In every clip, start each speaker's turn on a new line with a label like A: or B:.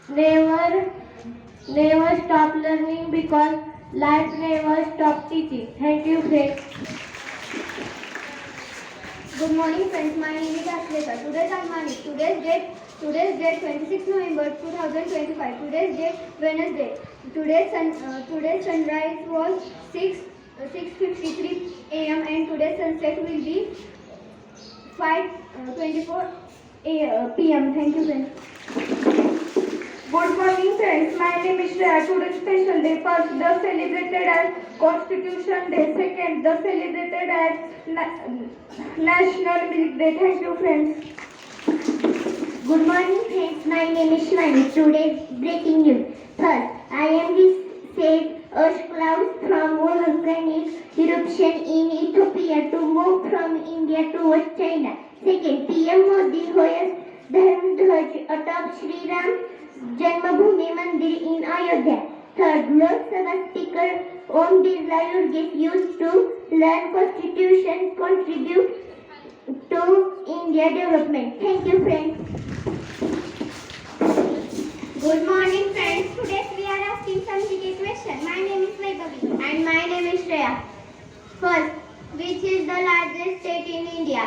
A: Never, never stop learning because life never stop teaching. Thank you, friends.
B: Good morning, friends. My name is Ashleta. Today's Almani. Today's date 26 November 2025. Today's date Wednesday. Today's sunrise was 6:53 a.m. and today's sunset will be 5:24 p.m. Thank you, friends.
C: Good morning, friends. My name is Shreya. Today's special day. First, the celebrated as Constitution Day. Second, the celebrated as National Milk Day. Thank you, friends.
B: Good morning, friends. My name is Shivani. Today's breaking news. First, I am said ash clouds from volcanic eruption in Ethiopia to move from India towards China. Second, PM Modi hoists Dharmdhwaj atop Sri Ram Janmabhoomi Mandir in Ayodhya. Third, Lok Sabha Speaker Om Birla Yogesh used to learn Constitution contribute to India development. Thank you, friends. Good morning, friends. Today we are asking some GK question. My name is Vaibhavi and my name is Shreya. First, which is the largest state in India?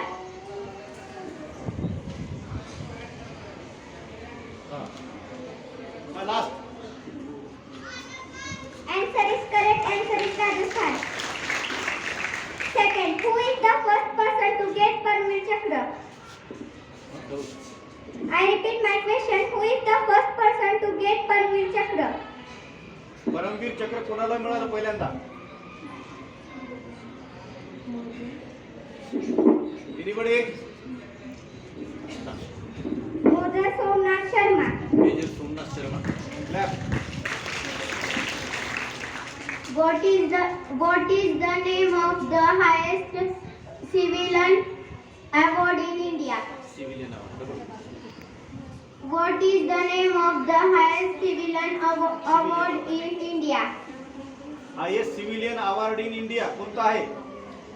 D: My last.
B: Answer is correct. Answer is Rajasthan. Second, who is the first person to get Paramveer Chakra? I repeat my question. Who is the first person to get Paramveer Chakra?
D: Paramvir चक्र कोणाला मिळालं पहिल्यांदा? Anybody?
B: Major Somnath Sharma.
D: Major Somnath Sharma. Clap.
B: What is the name of the highest civilian award in India?
D: Civilian award.
B: What is the name of the highest civilian award in India?
D: Highest civilian award in India कोणता आहे?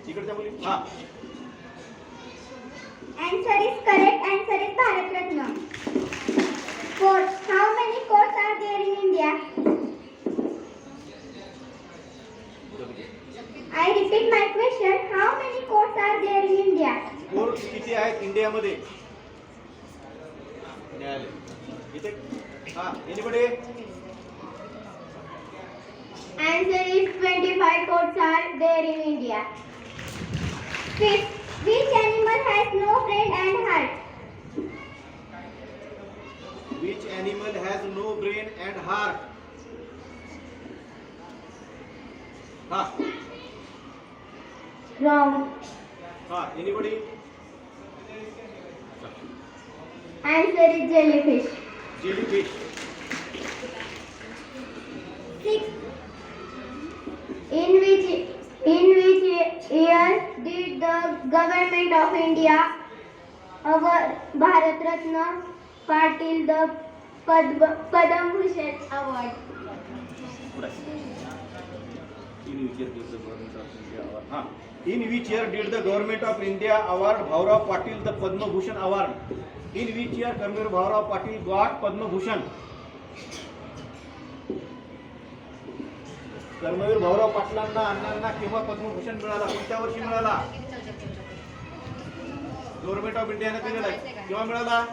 D: इकडच्या मुली. हा.
B: Answer is correct. Answer is Bharat Ratna. Courts. How many courts are there in India? I repeat my question. How many courts are there in India?
D: Court किती आहेत इंडियामध्ये? न्यायालय. इथे. हा. Anybody?
B: Answer is 25 courts are there in India. Fifth, which animal has no brain and heart?
D: Which animal has no brain and heart? हा.
B: Wrong.
D: हा. Anybody?
B: Answer is jellyfish.
D: Jellyfish.
B: Sixth, in which year did the government of India award Bharat Ratna Patil the Padam Bhushan award?
D: In which year did the government of India award Bhaurao Patil the Padma Bhushan award? In which year Karmveer Bhaurao Patil got Padma Bhushan? Karmaveer Bhaurao पाटलांना अण्णांना केव्हा पद्मभूषण मिळाला? कोणत्या वर्षी मिळाला? Government of इंडियाने दिलेला आहे. केव्हा मिळाला?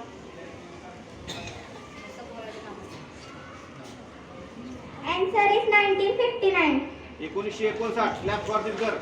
B: Answer is 1959.
D: 1959. Slab for this girl.